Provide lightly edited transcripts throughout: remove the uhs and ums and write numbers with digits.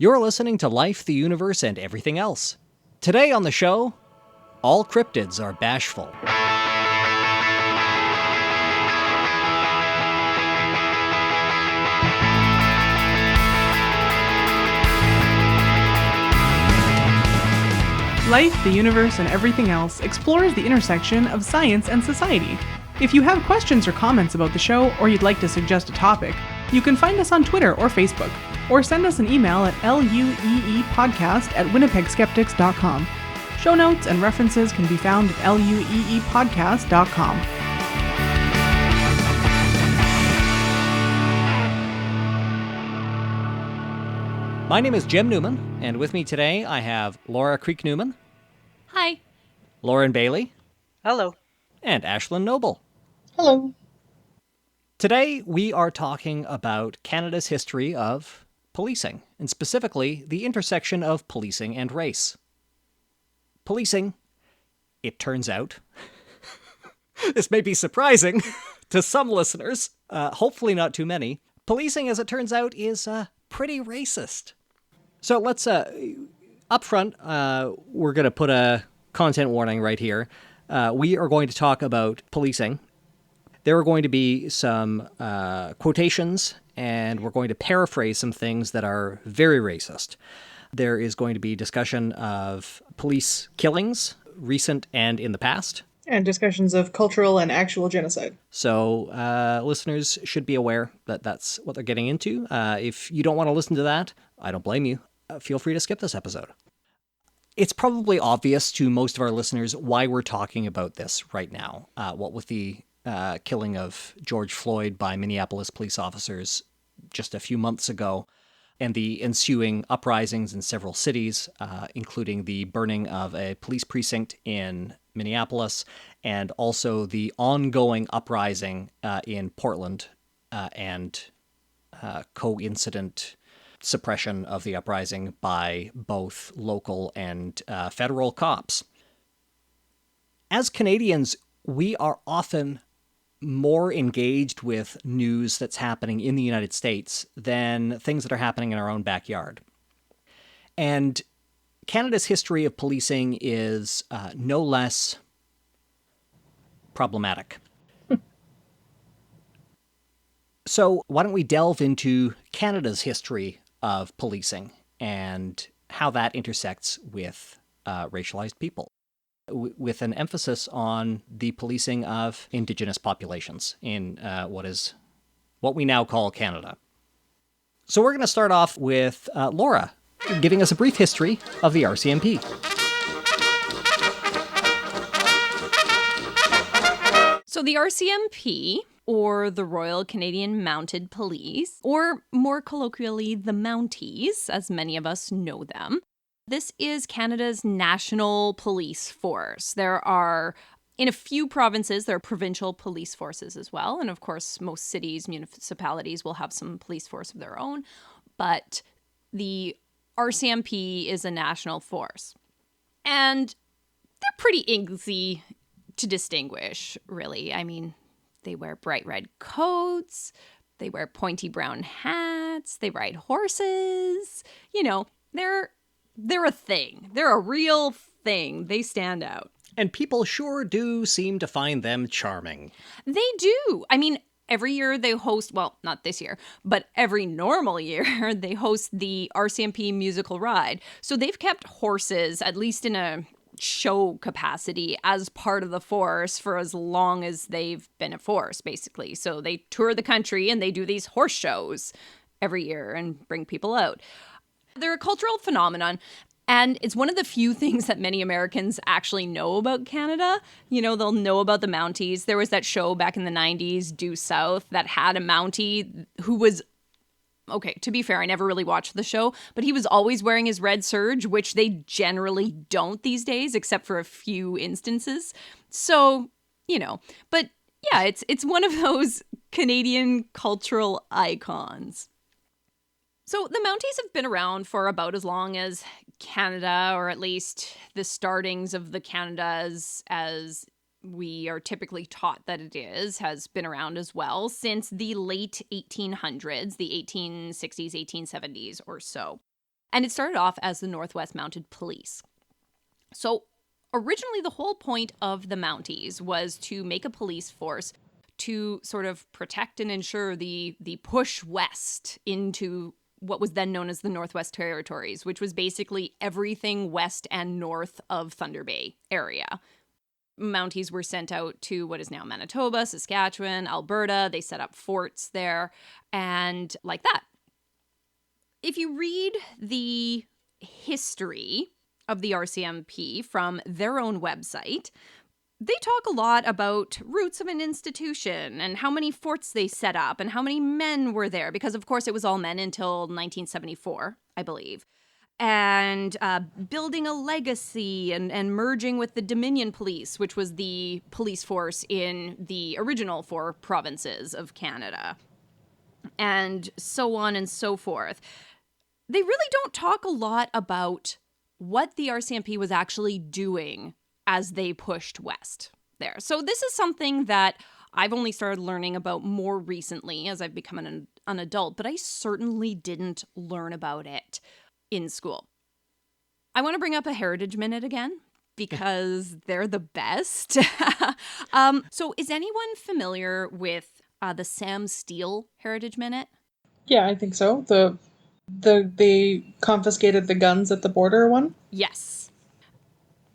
You're listening to Life, the Universe, and Everything Else. Today on the show, all cryptids are bashful. Life, the Universe, and Everything Else explores the intersection of science and society. If you have questions or comments about the show, or you'd like to suggest a topic, you can find us on Twitter or Facebook, or send us an email at lueepodcast@winnipegskeptics.com. Show notes and references can be found at lueepodcast.com. My name is Jim Newman, and with me today I have Laura Creek Newman. Hi. Lauren Bailey. Hello. And Ashlyn Noble. Hello. Today we are talking about Canada's history of policing, and specifically the intersection of policing and race. Policing, it turns out, this may be surprising to some listeners, hopefully not too many, policing, as it turns out, is pretty racist. So let's, up front, we're going to put a content warning right here. We are going to talk about policing. There are going to be some quotations, and we're going to paraphrase some things that are very racist. There is going to be discussion of police killings, recent and in the past. And discussions of cultural and actual genocide. So listeners should be aware that that's what they're getting into. If you don't want to listen to that, I don't blame you. Feel free to skip this episode. It's probably obvious to most of our listeners why we're talking about this right now. What with the killing of George Floyd by Minneapolis police officers just a few months ago, and the ensuing uprisings in several cities, including the burning of a police precinct in Minneapolis, and also the ongoing uprising in Portland and coincident suppression of the uprising by both local and federal cops. As Canadians, we are often more engaged with news that's happening in the United States than things that are happening in our own backyard. And Canada's history of policing is no less problematic. So why don't we delve into Canada's history of policing and how that intersects with racialized people, with an emphasis on the policing of Indigenous populations in what we now call Canada. So we're going to start off with Laura giving us a brief history of the RCMP. So the RCMP, or the Royal Canadian Mounted Police, or more colloquially, the Mounties, as many of us know them, this is Canada's national police force. There are, in a few provinces, there are provincial police forces as well. And of course, most cities, municipalities will have some police force of their own. But the RCMP is a national force. And they're pretty easy to distinguish, really. I mean, they wear bright red coats. They wear pointy brown hats. They ride horses. You know, they're a thing. They're a real thing. They stand out. And people sure do seem to find them charming. They do. I mean, every year they host, well, not this year, but every normal year, they host the RCMP musical ride. So they've kept horses, at least in a show capacity, as part of the force for as long as they've been a force, basically. So they tour the country and they do these horse shows every year and bring people out. They're a cultural phenomenon, and it's one of the few things that many Americans actually know about Canada. You know, they'll know about the Mounties. There was that show back in the 90s, Due South, that had a Mountie who was, okay, to be fair, I never really watched the show, but he was always wearing his red serge, which they generally don't these days, except for a few instances. So, you know, but yeah, it's one of those Canadian cultural icons. So the Mounties have been around for about as long as Canada, or at least the startings of the Canadas as we are typically taught that it is, has been around as well since the late 1800s, the 1860s, 1870s or so. And it started off as the Northwest Mounted Police. So originally, the whole point of the Mounties was to make a police force to sort of protect and ensure the push west into what was then known as the Northwest Territories, which was basically everything west and north of Thunder Bay area. Mounties were sent out to what is now Manitoba, Saskatchewan, Alberta. They set up forts there and like that. If you read the history of the RCMP from their own website, they talk a lot about roots of an institution and how many forts they set up and how many men were there, because of course it was all men until 1974, I believe. And building a legacy and merging with the Dominion Police, which was the police force in the original 4 provinces of Canada, and so on and so forth. They really don't talk a lot about what the RCMP was actually doing as they pushed west there. So this is something that I've only started learning about more recently as I've become an adult, but I certainly didn't learn about it in school. I want to bring up a Heritage Minute again because they're the best. So is anyone familiar with the Sam Steele Heritage Minute? Yeah, I think so. They confiscated the guns at the border one? Yes.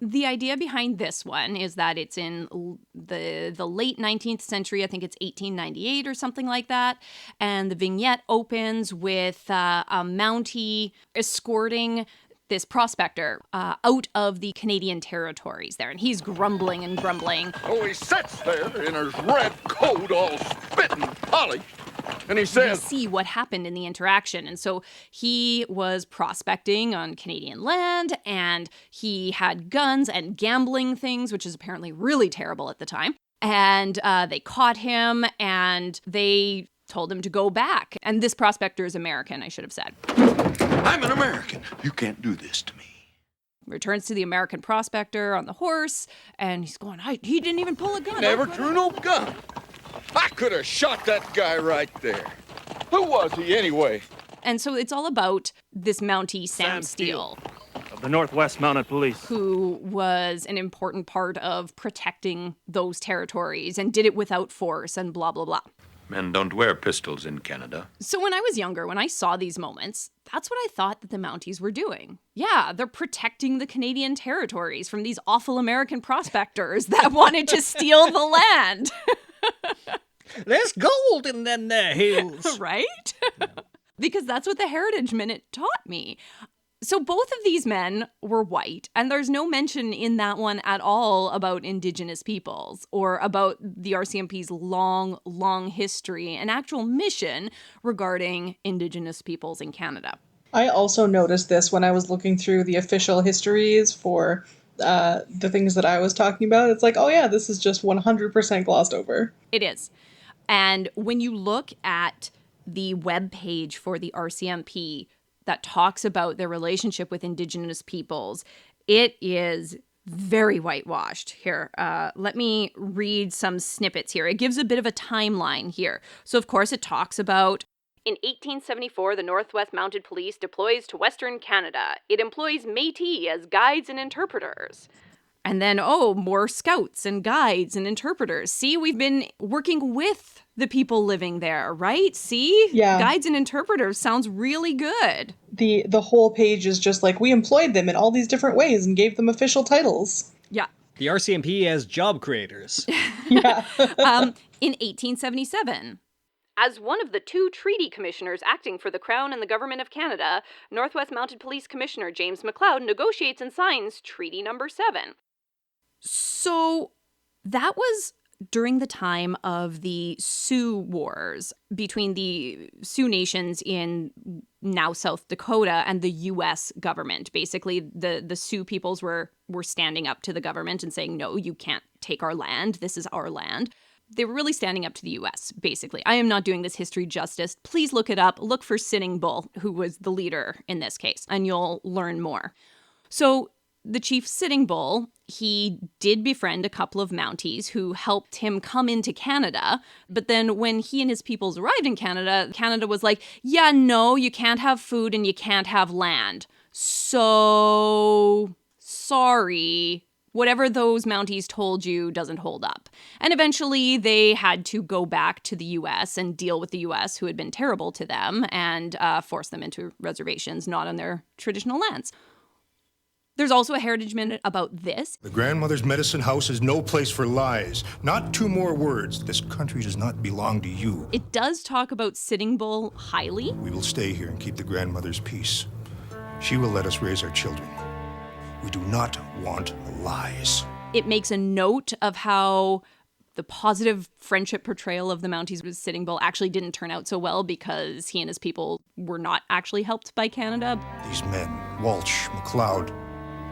The idea behind this one is that it's in the late 19th century. I think it's 1898 or something like that. And the vignette opens with a Mountie escorting this prospector out of the Canadian territories there. And he's grumbling and grumbling. Oh, he sits there in his red coat all spitting polished. And he says, We see what happened in the interaction. And so he was prospecting on Canadian land, and he had guns and gambling things, which is apparently really terrible at the time. And they caught him, and they told him to go back. And this prospector is American, I should have said. I'm an American. You can't do this to me. Returns to the American prospector on the horse, and he's going, he didn't even pull a gun. Never drew no gun. I could have shot that guy right there. Who was he anyway? And so it's all about this Mountie, Sam Steele, of the Northwest Mounted Police, who was an important part of protecting those territories and did it without force and blah, blah, blah. Men don't wear pistols in Canada. So when I was younger, when I saw these moments, that's what I thought that the Mounties were doing. Yeah, they're protecting the Canadian territories from these awful American prospectors that wanted to steal the land. There's gold in them there hills. Right? Because that's what the Heritage Minute taught me. So both of these men were white, and there's no mention in that one at all about Indigenous peoples or about the RCMP's long, long history and actual mission regarding Indigenous peoples in Canada. I also noticed this when I was looking through the official histories for the things that I was talking about. It's like, oh yeah, this is just 100% glossed over. It is. And when you look at the webpage for the RCMP that talks about their relationship with Indigenous peoples, it is very whitewashed here. Let me read some snippets here. It gives a bit of a timeline here. So, of course, it talks about in 1874, the Northwest Mounted Police deploys to Western Canada. It employs Métis as guides and interpreters. And then, more scouts and guides and interpreters. See, we've been working with the people living there, right? See? Yeah. Guides and interpreters sounds really good. The whole page is just like, we employed them in all these different ways and gave them official titles. Yeah. The RCMP as job creators. Yeah. In 1877, as one of the 2 treaty commissioners acting for the Crown and the Government of Canada, Northwest Mounted Police Commissioner James McLeod negotiates and signs Treaty Number 7. So that was during the time of the Sioux Wars between the Sioux nations in now South Dakota and the U.S. government. Basically, the Sioux peoples were standing up to the government and saying, no, you can't take our land. This is our land. They were really standing up to the U.S., basically. I am not doing this history justice. Please look it up. Look for Sitting Bull, who was the leader in this case, and you'll learn more. So The chief Sitting Bull, he did befriend a couple of Mounties who helped him come into Canada. But then when he and his peoples arrived in Canada, Canada was like, yeah, no, you can't have food and you can't have land. So sorry. Whatever those Mounties told you doesn't hold up. And eventually they had to go back to the U.S. and deal with the U.S., who had been terrible to them, and force them into reservations not on their traditional lands. There's also a Heritage Minute about this. The grandmother's medicine house is no place for lies. Not two more words. This country does not belong to you. It does talk about Sitting Bull highly. We will stay here and keep the grandmother's peace. She will let us raise our children. We do not want lies. It makes a note of how the positive friendship portrayal of the Mounties with Sitting Bull actually didn't turn out so well because he and his people were not actually helped by Canada. These men, Walsh, MacLeod,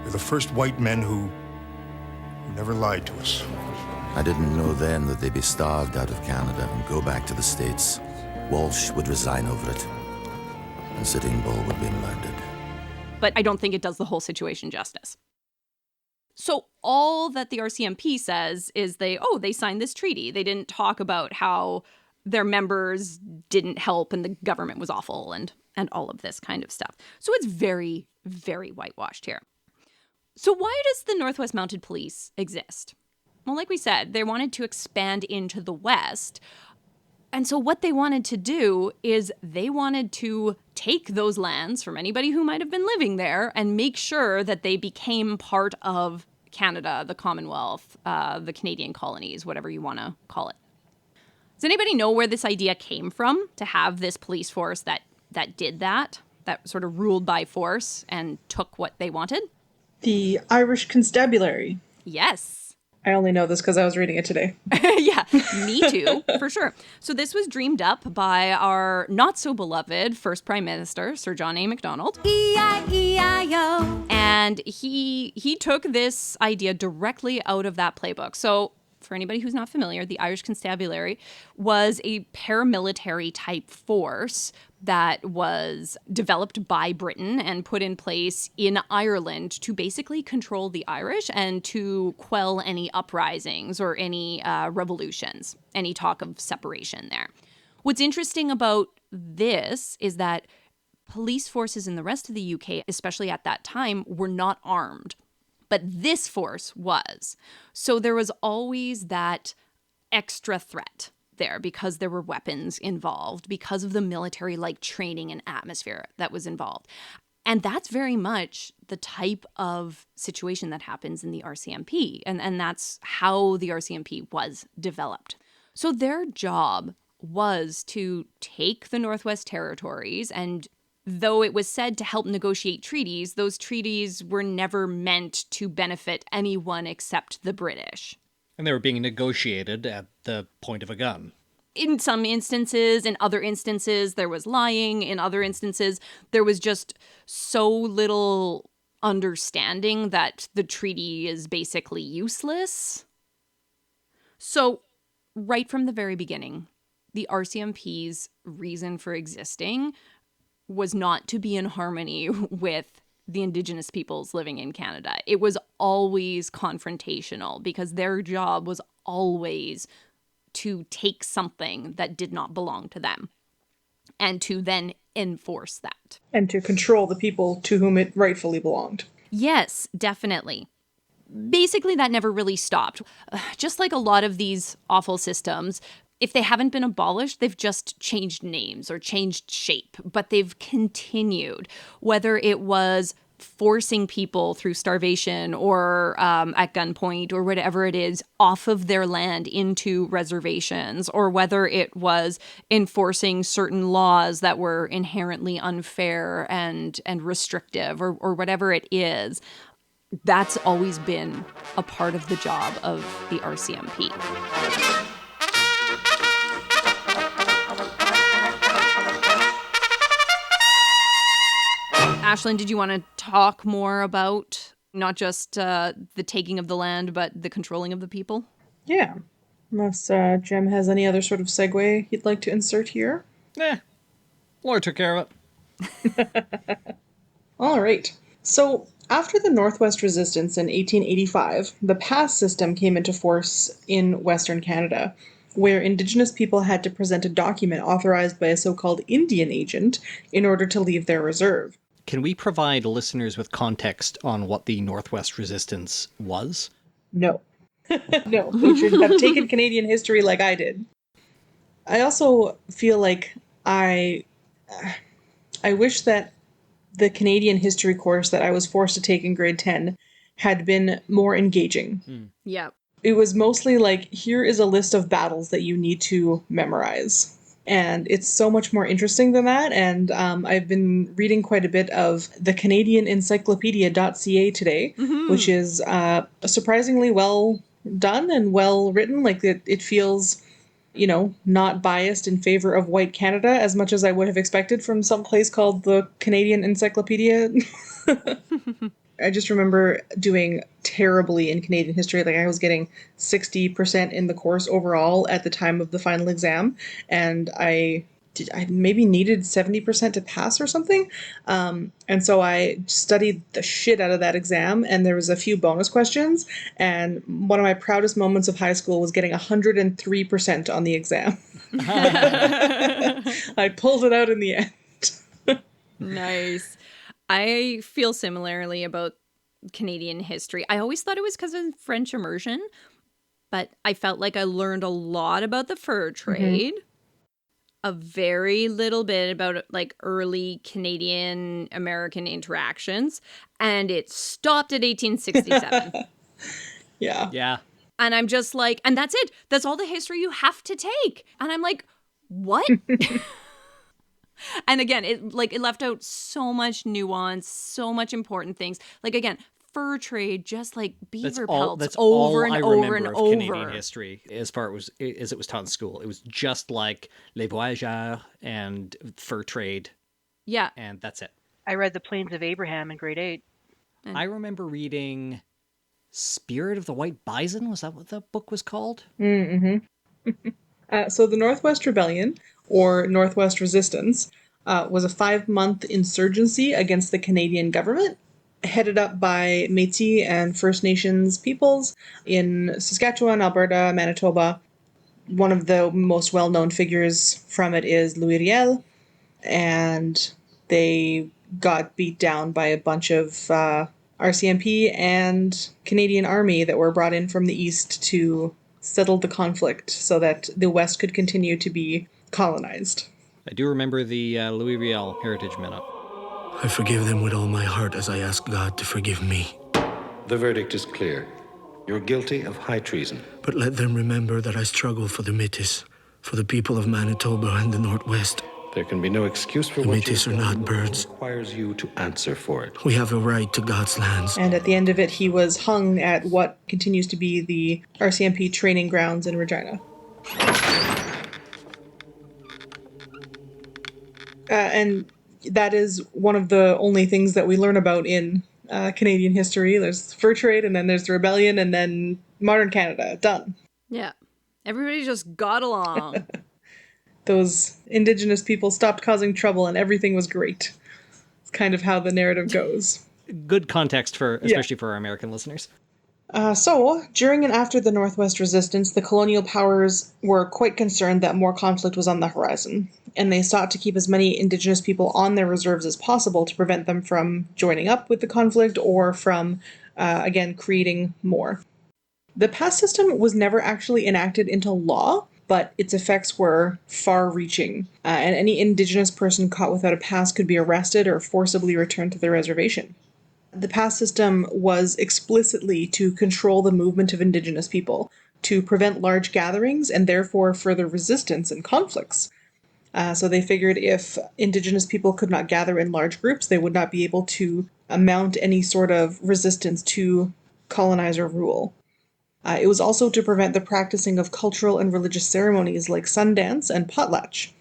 they're the first white men who never lied to us. I didn't know then that they'd be starved out of Canada and go back to the States. Walsh would resign over it, and Sitting Bull would be murdered. But I don't think it does the whole situation justice. So all that the RCMP says is they signed this treaty. They didn't talk about how their members didn't help and the government was awful and all of this kind of stuff. So it's very, very whitewashed here. So why does the Northwest Mounted Police exist? Well, like we said, they wanted to expand into the West. And so what they wanted to do is they wanted to take those lands from anybody who might have been living there and make sure that they became part of Canada, the Commonwealth, the Canadian colonies, whatever you want to call it. Does anybody know where this idea came from, to have this police force that did that sort of ruled by force and took what they wanted? The Irish Constabulary. Yes. I only know this because I was reading it today. Yeah, me too, for sure. So this was dreamed up by our not-so-beloved first Prime Minister, Sir John A. Macdonald. E-I-E-I-O. And he took this idea directly out of that playbook. So for anybody who's not familiar, the Irish Constabulary was a paramilitary type force that was developed by Britain and put in place in Ireland to basically control the Irish and to quell any uprisings or any revolutions, any talk of separation there. What's interesting about this is that police forces in the rest of the UK, especially at that time, were not armed. But this force was. So there was always that extra threat there because there were weapons involved, because of the military-like training and atmosphere that was involved. And that's very much the type of situation that happens in the RCMP. And that's how the RCMP was developed. So their job was to take the Northwest Territories, and though it was said to help negotiate treaties, those treaties were never meant to benefit anyone except the British. And they were being negotiated at the point of a gun. In some instances, in other instances, there was lying. In other instances, there was just so little understanding that the treaty is basically useless. So, right from the very beginning, the RCMP's reason for existing was not to be in harmony with the Indigenous peoples living in Canada. It was always confrontational because their job was always to take something that did not belong to them and to then enforce that. And to control the people to whom it rightfully belonged. Yes, definitely. Basically, that never really stopped. Just like a lot of these awful systems, if they haven't been abolished, they've just changed names or changed shape, but they've continued, whether it was forcing people through starvation or at gunpoint or whatever it is off of their land into reservations, or whether it was enforcing certain laws that were inherently unfair and restrictive or whatever it is. That's always been a part of the job of the RCMP. Ashlyn, did you want to talk more about not just the taking of the land, but the controlling of the people? Yeah. Unless Jem has any other sort of segue you'd like to insert here. Laura took care of it. All right. So After the Northwest Resistance in 1885, the pass system came into force in Western Canada, where Indigenous people had to present a document authorized by a so-called Indian agent in order to leave their reserve. Can we provide listeners with context on what the Northwest Resistance was? No. No, we should have taken Canadian history like I did. I also feel like I wish that the Canadian history course that I was forced to take in grade 10 had been more engaging. Yeah. It was mostly like, here is a list of battles that you need to memorize. And it's so much more interesting than that. And I've been reading quite a bit of the Canadian Encyclopedia.ca today, which is surprisingly well done and well written. Like it feels, not biased in favor of white Canada as much as I would have expected from some place called the Canadian Encyclopedia. I just remember doing terribly in Canadian history. Like I was getting 60% in the course overall at the time of the final exam, and I maybe needed 70% to pass or something. And so I studied the shit out of that exam, and there was a few bonus questions, and one of my proudest moments of high school was getting 103% on the exam. I pulled it out in the end. Nice. I feel similarly about Canadian history. I always thought it was because of French immersion, but I felt like I learned a lot about the fur trade, a very little bit about like early Canadian American interactions, and it stopped at 1867. Yeah. Yeah. And I'm just like, and that's it. That's all the history you have to take. And I'm like, what? And again, it left out so much nuance, so much important things. Like again, fur trade, just like beaver pelts That's over all and I over remember and of over. Canadian history as far as it was taught in school. It was just like les voyageurs and fur trade, Yeah. and that's it. I read The Plains of Abraham in grade 8. I remember reading Spirit of the White Bison. Was that what the book was called? So the Northwest Rebellion, or Northwest Resistance, was a 5-month insurgency against the Canadian government, headed up by Métis and First Nations peoples in Saskatchewan, Alberta, Manitoba. One of the most well-known figures from it is LUEE, and they got beat down by a bunch of RCMP and Canadian Army that were brought in from the east to settle the conflict so that the West could continue to be colonized. I do remember the Louis Riel Heritage Minute. I forgive them with all my heart as I ask God to forgive me. The verdict is clear. You're guilty of high treason. But let them remember that I struggle for the Métis, for the people of Manitoba and the Northwest. There can be no excuse for The what Métis you've are done. not birds. It requires you to answer for it. We have a right to God's lands. And at the end of it, he was hung at what continues to be the RCMP training grounds in Regina. And that is one of the only things that we learn about in Canadian history. There's fur trade, and then there's the rebellion, and then modern Canada. Done. Yeah. Everybody just got along. Those Indigenous people stopped causing trouble, and everything was great. It's kind of how the narrative goes. Good context especially for our American listeners. So, during and after the Northwest Resistance, the colonial powers were quite concerned that more conflict was on the horizon, and they sought to keep as many Indigenous people on their reserves as possible to prevent them from joining up with the conflict or from, again, creating more. The pass system was never actually enacted into law, but its effects were far-reaching, and any Indigenous person caught without a pass could be arrested or forcibly returned to their reservation. The pass system was explicitly to control the movement of Indigenous people, to prevent large gatherings and therefore further resistance and conflicts. So they figured if Indigenous people could not gather in large groups, they would not be able to mount any sort of resistance to colonizer rule. It was also to prevent the practicing of cultural and religious ceremonies like Sundance and Potlatch.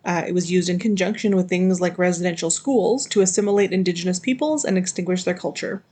It was used in conjunction with things like residential schools to assimilate Indigenous peoples and extinguish their culture.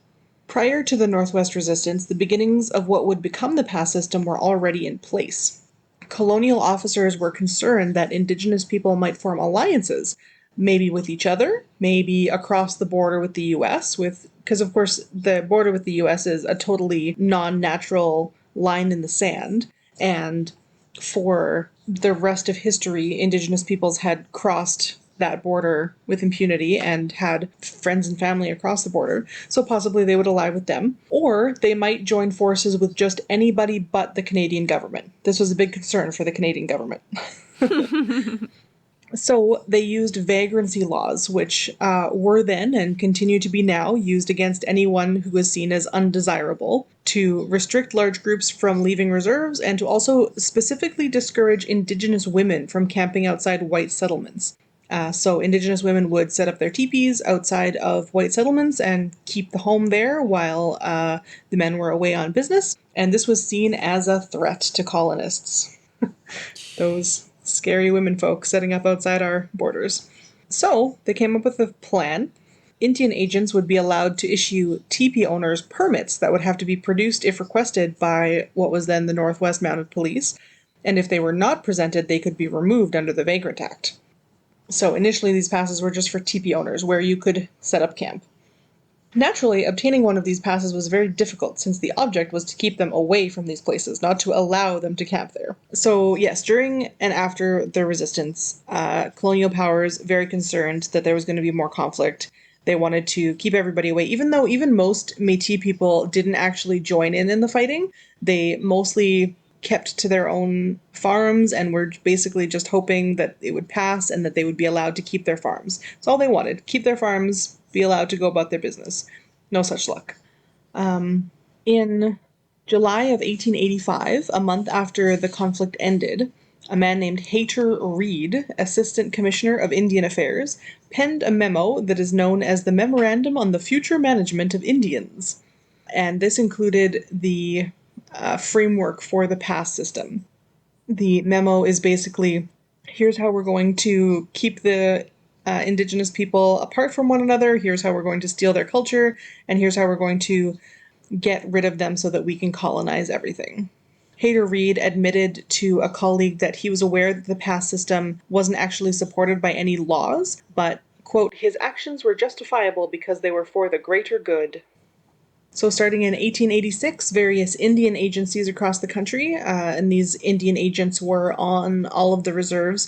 Prior to the Northwest Resistance, the beginnings of what would become the pass system were already in place. Colonial officers were concerned that Indigenous people might form alliances, maybe with each other, maybe across the border with the U.S., with because of course the border with the US is a totally non-natural line in the sand, and for the rest of history, Indigenous peoples had crossed that border with impunity and had friends and family across the border, so possibly they would ally with them. Or they might join forces with just anybody but the Canadian government. This was a big concern for the Canadian government. So they used vagrancy laws, which were then and continue to be now used against anyone who was seen as undesirable, to restrict large groups from leaving reserves, and to also specifically discourage Indigenous women from camping outside white settlements. So Indigenous women would set up their teepees outside of white settlements and keep the home there while the men were away on business, and this was seen as a threat to colonists. Those scary women folk setting up outside our borders. So they came up with a plan. Indian agents would be allowed to issue teepee owners permits that would have to be produced if requested by what was then the Northwest Mounted Police, and if they were not presented, they could be removed under the Vagrant Act. So initially these passes were just for teepee owners, where you could set up camp. Naturally, obtaining one of these passes was very difficult, since the object was to keep them away from these places, not to allow them to camp there. So yes, during and after the resistance, colonial powers, very concerned that there was going to be more conflict, they wanted to keep everybody away. Even though even most Métis people didn't actually join in the fighting, they mostly kept to their own farms and were basically just hoping that it would pass and that they would be allowed to keep their farms. That's all they wanted. Keep their farms, be allowed to go about their business. No such luck. In July of 1885, a month after the conflict ended, a man named Hayter Reed, Assistant Commissioner of Indian Affairs, penned a memo that is known as the Memorandum on the Future Management of Indians. And this included the framework for the pass system. The memo is basically, here's how we're going to keep the Indigenous people apart from one another, here's how we're going to steal their culture, and here's how we're going to get rid of them so that we can colonize everything. Hayter Reed admitted to a colleague that he was aware that the pass system wasn't actually supported by any laws, but, quote, his actions were justifiable because they were for the greater good. So starting in 1886, various Indian agencies across the country, and these Indian agents were on all of the reserves,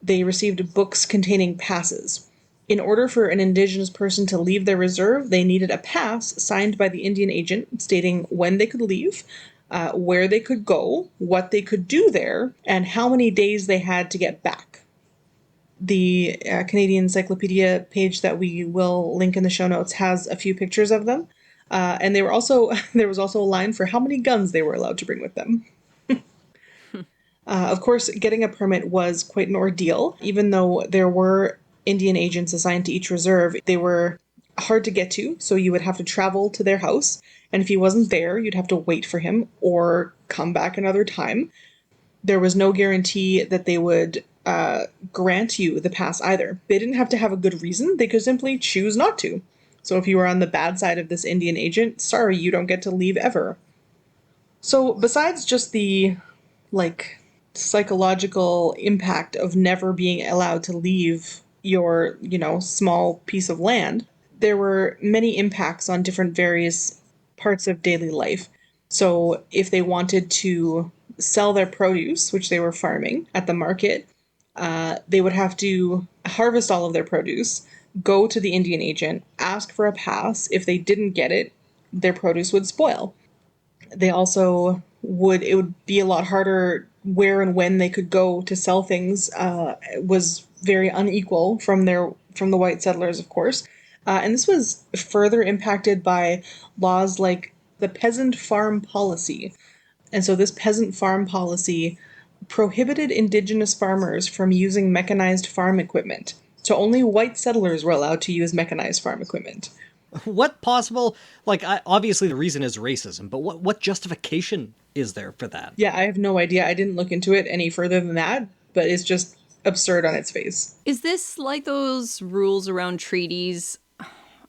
they received books containing passes. In order for an Indigenous person to leave their reserve, they needed a pass signed by the Indian agent stating when they could leave, where they could go, what they could do there, and how many days they had to get back. The Canadian Encyclopedia page that we will link in the show notes has a few pictures of them. And they were also there was also a line for how many guns they were allowed to bring with them. Of course, getting a permit was quite an ordeal. Even though there were Indian agents assigned to each reserve, they were hard to get to, so you would have to travel to their house, and if he wasn't there, you'd have to wait for him or come back another time. There was no guarantee that they would grant you the pass either. They didn't have to have a good reason, they could simply choose not to. So if you were on the bad side of this Indian agent, sorry, you don't get to leave ever. So besides just the, psychological impact of never being allowed to leave your, small piece of land, there were many impacts on different various parts of daily life. So if they wanted to sell their produce, which they were farming at the market, they would have to harvest all of their produce, go to the Indian agent, ask for a pass. If they didn't get it, their produce would spoil. They also it would be a lot harder where and when they could go to sell things. Was very unequal from the white settlers, of course. And this was further impacted by laws like the Peasant Farm Policy. And so this Peasant Farm Policy prohibited Indigenous farmers from using mechanized farm equipment. So only white settlers were allowed to use mechanized farm equipment. What possible, obviously the reason is racism, but what justification is there for that? Yeah, I have no idea. I didn't look into it any further than that, but it's just absurd on its face. Is this like those rules around treaties?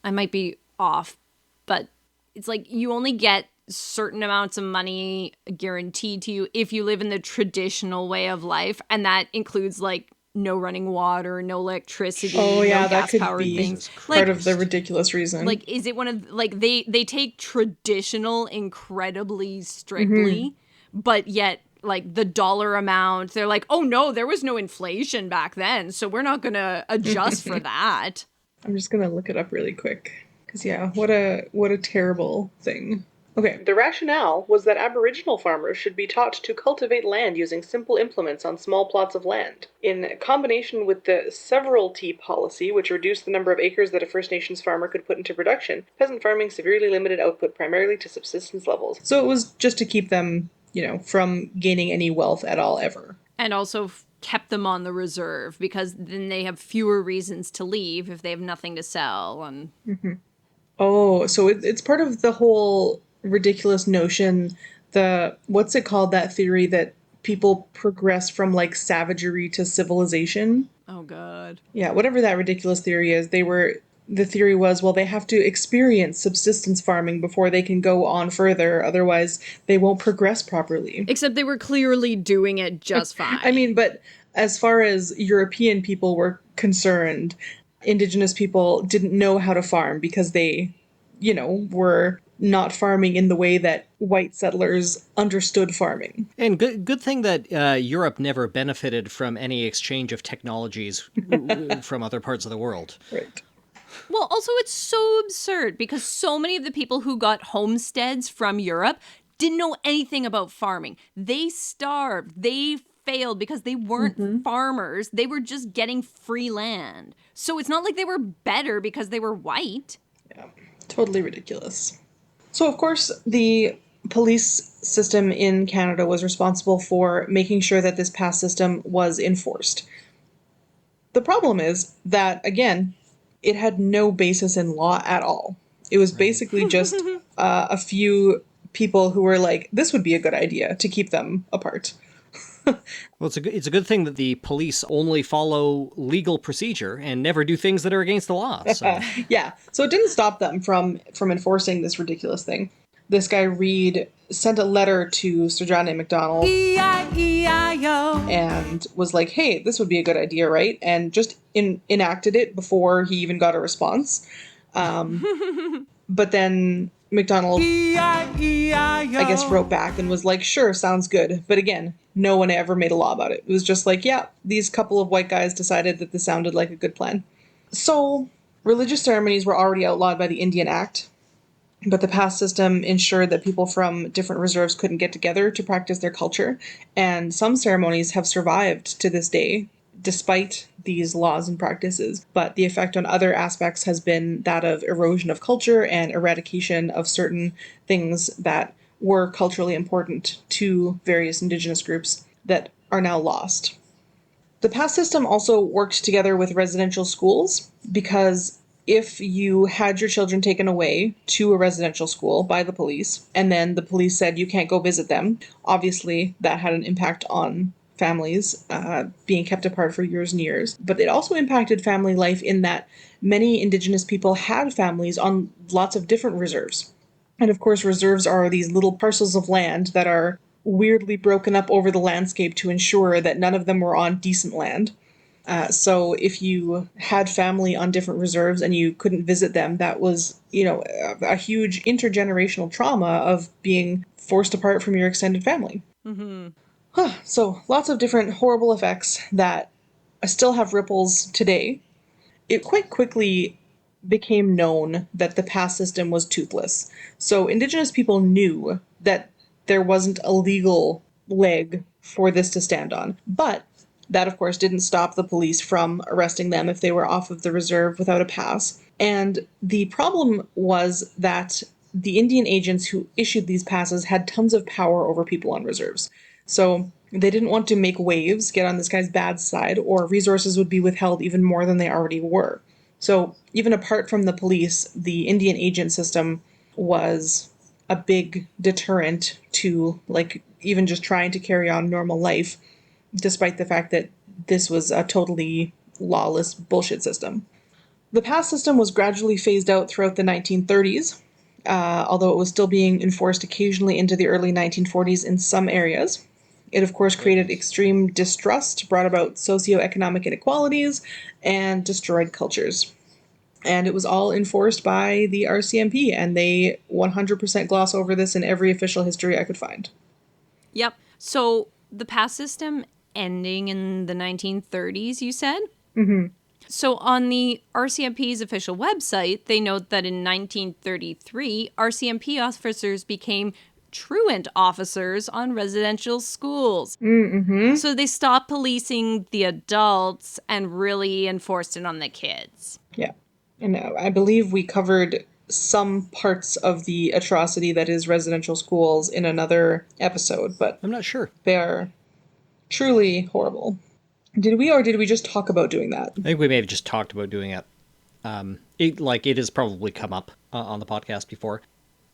I might be off, but it's like you only get certain amounts of money guaranteed to you if you live in the traditional way of life, and that includes no running water, no electricity, Oh yeah, no that could gas-powered be things. part of the ridiculous reason. Like, is it one of, like, they take traditional incredibly strictly, but yet, like, the dollar amount, they're like, oh no, there was no inflation back then, so we're not gonna adjust for that. I'm just gonna look it up really quick. Because yeah, what a terrible thing. Okay, the rationale was that Aboriginal farmers should be taught to cultivate land using simple implements on small plots of land. In combination with the severalty policy, which reduced the number of acres that a First Nations farmer could put into production, peasant farming severely limited output primarily to subsistence levels. So it was just to keep them, from gaining any wealth at all ever. And also kept them on the reserve, because then they have fewer reasons to leave if they have nothing to sell. And Oh, so it's part of the whole ridiculous notion, what's it called, that theory that people progress from like savagery to civilization? oh god. Yeah, whatever that ridiculous theory is, the theory was, well, they have to experience subsistence farming before they can go on further, otherwise they won't progress properly. Except they were clearly doing it just fine. I mean, but as far as European people were concerned, Indigenous people didn't know how to farm because they, were not farming in the way that white settlers understood farming. And good thing that Europe never benefited from any exchange of technologies from other parts of the world. Right. Well, also it's so absurd because so many of the people who got homesteads from Europe didn't know anything about farming. They starved. They failed because they weren't farmers. They were just getting free land. So it's not like they were better because they were white. Yeah, totally ridiculous. So, of course, the police system in Canada was responsible for making sure that this pass system was enforced. The problem is that, again, it had no basis in law at all. It was basically just a few people who were like, this would be a good idea to keep them apart. Well, it's a good thing that the police only follow legal procedure and never do things that are against the law. So. Yeah, so it didn't stop them from enforcing this ridiculous thing. This guy Reed sent a letter to Sir John A. Macdonald E-I-E-I-O. And was like, hey, this would be a good idea, right? And just enacted it before he even got a response. But then Macdonald, I guess, wrote back and was like, sure, sounds good. But again, no one ever made a law about it. It was just like, yeah, these couple of white guys decided that this sounded like a good plan. So religious ceremonies were already outlawed by the Indian Act, but the pass system ensured that people from different reserves couldn't get together to practice their culture. And some ceremonies have survived to this day, despite these laws and practices, but the effect on other aspects has been that of erosion of culture and eradication of certain things that were culturally important to various Indigenous groups that are now lost. The pass system also worked together with residential schools, because if you had your children taken away to a residential school by the police, and then the police said you can't go visit them, obviously that had an impact on families being kept apart for years and years. But it also impacted family life in that many Indigenous people had families on lots of different reserves. And of course, reserves are these little parcels of land that are weirdly broken up over the landscape to ensure that none of them were on decent land. So if you had family on different reserves and you couldn't visit them, that was, a huge intergenerational trauma of being forced apart from your extended family. Mm-hmm. So lots of different horrible effects that still have ripples today. It quite quickly became known that the pass system was toothless. So Indigenous people knew that there wasn't a legal leg for this to stand on. But that, of course, didn't stop the police from arresting them if they were off of the reserve without a pass. And the problem was that the Indian agents who issued these passes had tons of power over people on reserves. So they didn't want to make waves, get on this guy's bad side, or resources would be withheld even more than they already were. So even apart from the police, the Indian agent system was a big deterrent to, even just trying to carry on normal life, despite the fact that this was a totally lawless bullshit system. The pass system was gradually phased out throughout the 1930s, although it was still being enforced occasionally into the early 1940s in some areas. It, of course, created extreme distrust, brought about socioeconomic inequalities, and destroyed cultures. And it was all enforced by the RCMP, and they 100% gloss over this in every official history I could find. Yep. So the pass system ending in the 1930s, you said? Mm-hmm. So on the RCMP's official website, they note that in 1933, RCMP officers became truant officers on residential schools. Mm-hmm. So they stopped policing the adults and really enforced it on the kids. Yeah. And I believe we covered some parts of the atrocity that is residential schools in another episode, but I'm not sure. They are truly horrible. Did we just talk about doing that? I think we may have just talked about doing it. It has probably come up on the podcast before.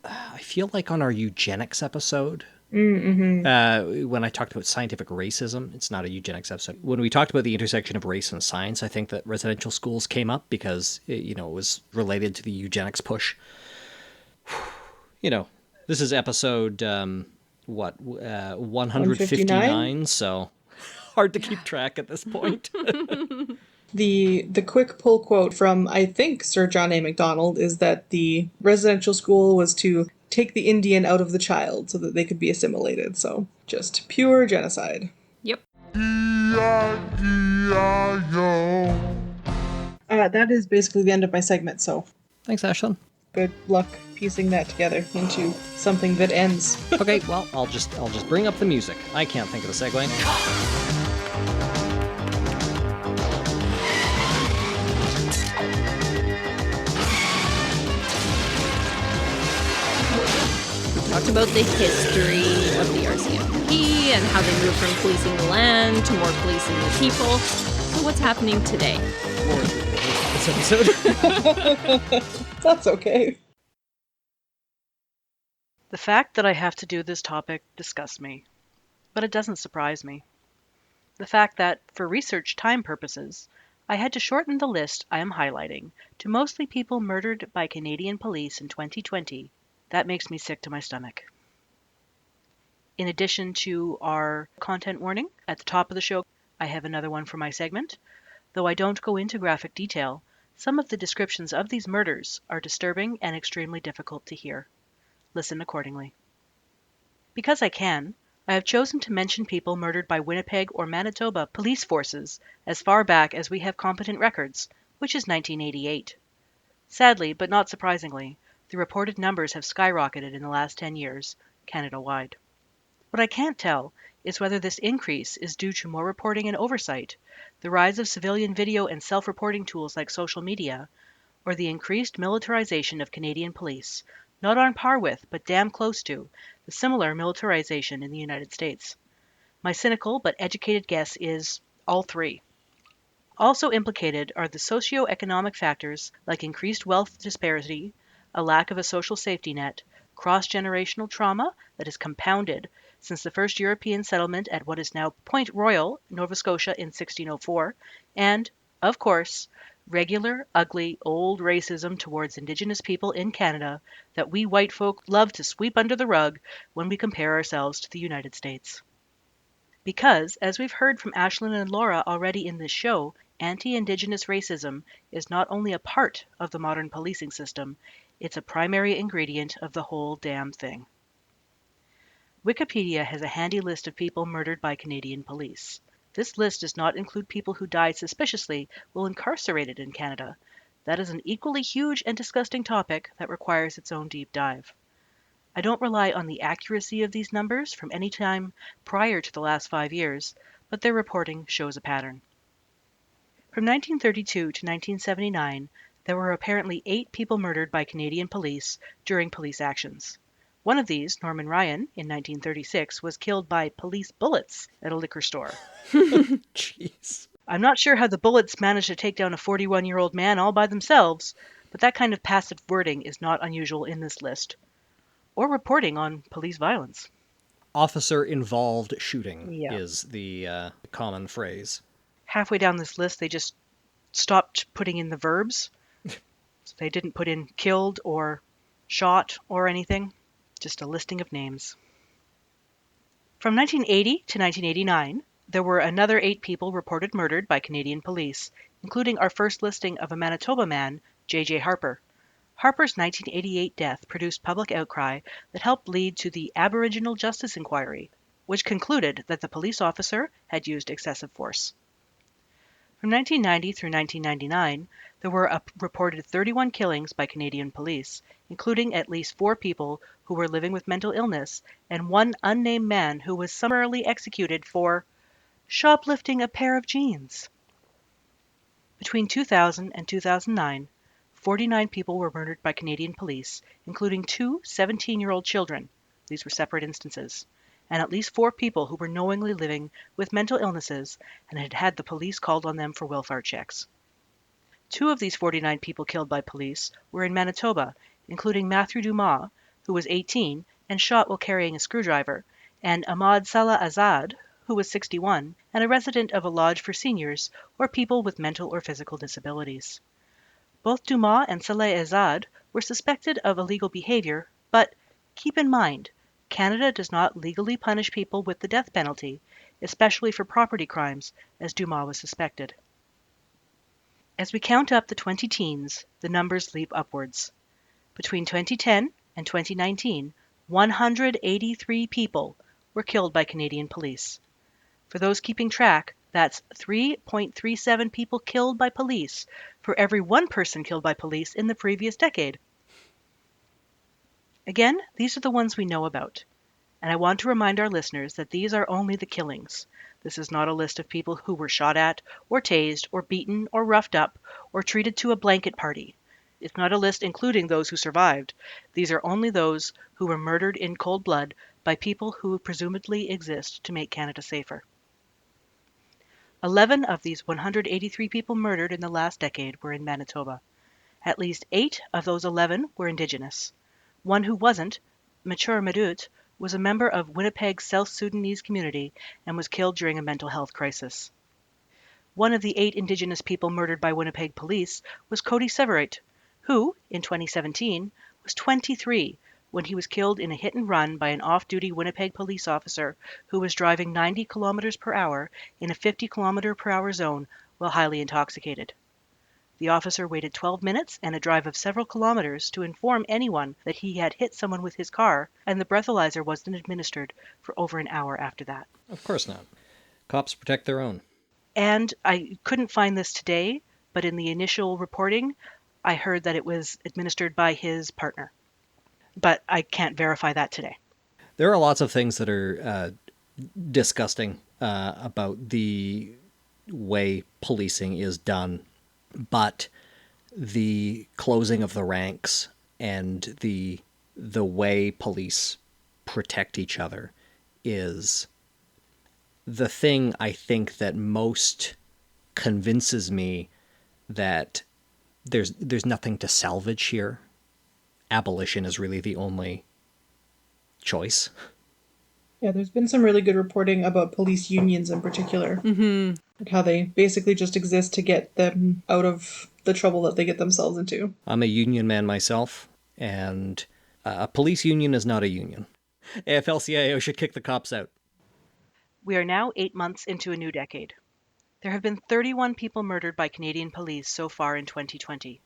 I feel like on our eugenics episode, when I talked about scientific racism, it's not a eugenics episode. When we talked about the intersection of race and science, I think that residential schools came up because it was related to the eugenics push. This is episode 159, so hard to keep track at this point. The quick pull quote from, I think, Sir John A. Macdonald is that the residential school was to take the Indian out of the child so that they could be assimilated. So just pure genocide. Yep. That is basically the end of my segment, so Thanks, Ashlyn. good luck piecing that together into something that ends. Okay, well, I'll just bring up the music. I can't think of the segue. Talked about the history of the RCMP and how they moved from policing the land to more policing the people. So what's happening today? This episode. That's okay. The fact that I have to do this topic disgusts me, but it doesn't surprise me. The fact that, for research time purposes, I had to shorten the list I am highlighting to mostly people murdered by Canadian police in 2020, that makes me sick to my stomach. In addition to our content warning at the top of the show, I have another one for my segment. Though I don't go into graphic detail, some of the descriptions of these murders are disturbing and extremely difficult to hear. Listen accordingly. Because I can, I have chosen to mention people murdered by Winnipeg or Manitoba police forces as far back as we have competent records, which is 1988. Sadly, but not surprisingly, the reported numbers have skyrocketed in the last 10 years, Canada-wide. What I can't tell is whether this increase is due to more reporting and oversight, the rise of civilian video and self-reporting tools like social media, or the increased militarization of Canadian police, not on par with, but damn close to, the similar militarization in the United States. My cynical but educated guess is all three. Also implicated are the socio-economic factors like increased wealth disparity, a lack of a social safety net, cross-generational trauma that is compounded since the first European settlement at what is now Point Royal, Nova Scotia in 1604, and, of course, regular, ugly, old racism towards Indigenous people in Canada that we white folk love to sweep under the rug when we compare ourselves to the United States. Because, as we've heard from Ashlyn and Laura already in this show, anti-Indigenous racism is not only a part of the modern policing system, it's a primary ingredient of the whole damn thing. Wikipedia has a handy list of people murdered by Canadian police. This list does not include people who died suspiciously while incarcerated in Canada. That is an equally huge and disgusting topic that requires its own deep dive. I don't rely on the accuracy of these numbers from any time prior to the last 5 years, but their reporting shows a pattern. From 1932 to 1979, there were apparently 8 people murdered by Canadian police during police actions. One of these, Norman Ryan, in 1936, was killed by police bullets at a liquor store. Jeez. I'm not sure how the bullets managed to take down a 41-year-old man all by themselves, but that kind of passive wording is not unusual in this list. Or reporting on police violence. Officer-involved shooting Yeah. is the common phrase. Halfway down this list, they just stopped putting in the verbs. So they didn't put in killed or shot or anything. Just a listing of names. From 1980 to 1989, there were another 8 people reported murdered by Canadian police, including our first listing of a Manitoba man, J.J. Harper. Harper's 1988 death produced public outcry that helped lead to the Aboriginal Justice Inquiry, which concluded that the police officer had used excessive force. From 1990 through 1999, there were a reported 31 killings by Canadian police, including at least 4 people who were living with mental illness and one unnamed man who was summarily executed for shoplifting a pair of jeans. Between 2000 and 2009, 49 people were murdered by Canadian police, including 2 17-year-old children. These were separate instances. And at least 4 people who were knowingly living with mental illnesses and had had the police called on them for welfare checks. 2 of these 49 people killed by police were in Manitoba, including Matthew Dumas, who was 18 and shot while carrying a screwdriver, and Ahmad Salah Azad, who was 61 and a resident of a lodge for seniors or people with mental or physical disabilities. Both Dumas and Salah Azad were suspected of illegal behavior, but keep in mind, Canada does not legally punish people with the death penalty, especially for property crimes, as Dumas was suspected. As we count up the 20 teens, the numbers leap upwards. Between 2010 and 2019, 183 people were killed by Canadian police. For those keeping track, that's 3.37 people killed by police for every 1 person killed by police in the previous decade. Again, these are the ones we know about. And I want to remind our listeners that these are only the killings. This is not a list of people who were shot at, or tased, or beaten, or roughed up, or treated to a blanket party. It's not a list including those who survived. These are only those who were murdered in cold blood by people who presumably exist to make Canada safer. 11 of these 183 people murdered in the last decade were in Manitoba. At least 8 of those 11 were Indigenous. One who wasn't, Mature Madut, was a member of Winnipeg's South Sudanese community and was killed during a mental health crisis. One of the 8 Indigenous people murdered by Winnipeg police was Cody Severite, who, in 2017, was 23 when he was killed in a hit and run by an off-duty Winnipeg police officer who was driving 90 kilometers per hour in a 50 kilometer per hour zone while highly intoxicated. The officer waited 12 minutes and a drive of several kilometers to inform anyone that he had hit someone with his car, and the breathalyzer wasn't administered for over an hour after that. Of course not. Cops protect their own. And I couldn't find this today, but in the initial reporting, I heard that it was administered by his partner. But I can't verify that today. There are lots of things that are disgusting about the way policing is done, but the closing of the ranks and the way police protect each other is the thing I think that most convinces me that there's nothing to salvage here. Abolition is really the only choice. Yeah, there's been some really good reporting about police unions in particular. Mm-hmm. Like how they basically just exist to get them out of the trouble that they get themselves into. I'm a union man myself, and a police union is not a union. AFL-CIO should kick the cops out. We are now 8 months into a new decade. There have been 31 people murdered by Canadian police so far in 2020.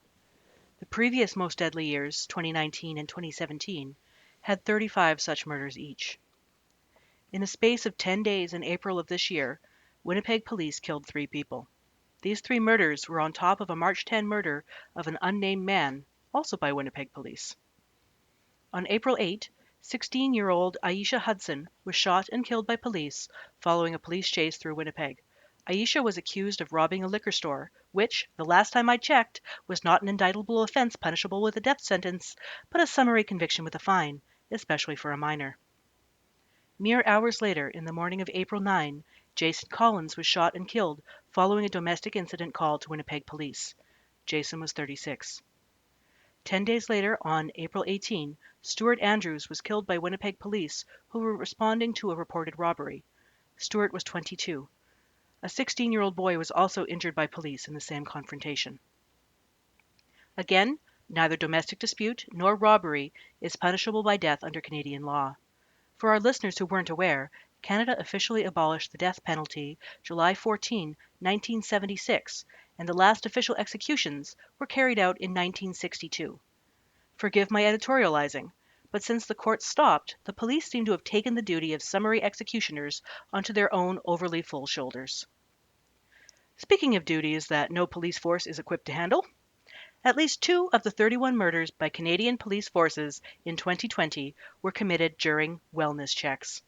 The previous most deadly years, 2019 and 2017, had 35 such murders each. In a space of 10 days in April of this year, Winnipeg police killed 3 people. These 3 murders were on top of a March 10 murder of an unnamed man, also by Winnipeg police. On April 8, 16-year-old Aisha Hudson was shot and killed by police following a police chase through Winnipeg. Aisha was accused of robbing a liquor store, which, the last time I checked, was not an indictable offense punishable with a death sentence, but a summary conviction with a fine, especially for a minor. Mere hours later, in the morning of April 9, Jason Collins was shot and killed following a domestic incident call to Winnipeg police. Jason was 36. 10 days later, on April 18, Stuart Andrews was killed by Winnipeg police who were responding to a reported robbery. Stuart was 22. A 16-year-old boy was also injured by police in the same confrontation. Again, neither domestic dispute nor robbery is punishable by death under Canadian law. For our listeners who weren't aware, Canada officially abolished the death penalty July 14, 1976, and the last official executions were carried out in 1962. Forgive my editorializing, but since the courts stopped, the police seem to have taken the duty of summary executioners onto their own overly full shoulders. Speaking of duties that no police force is equipped to handle, at least 2 of the 31 murders by Canadian police forces in 2020 were committed during wellness checks.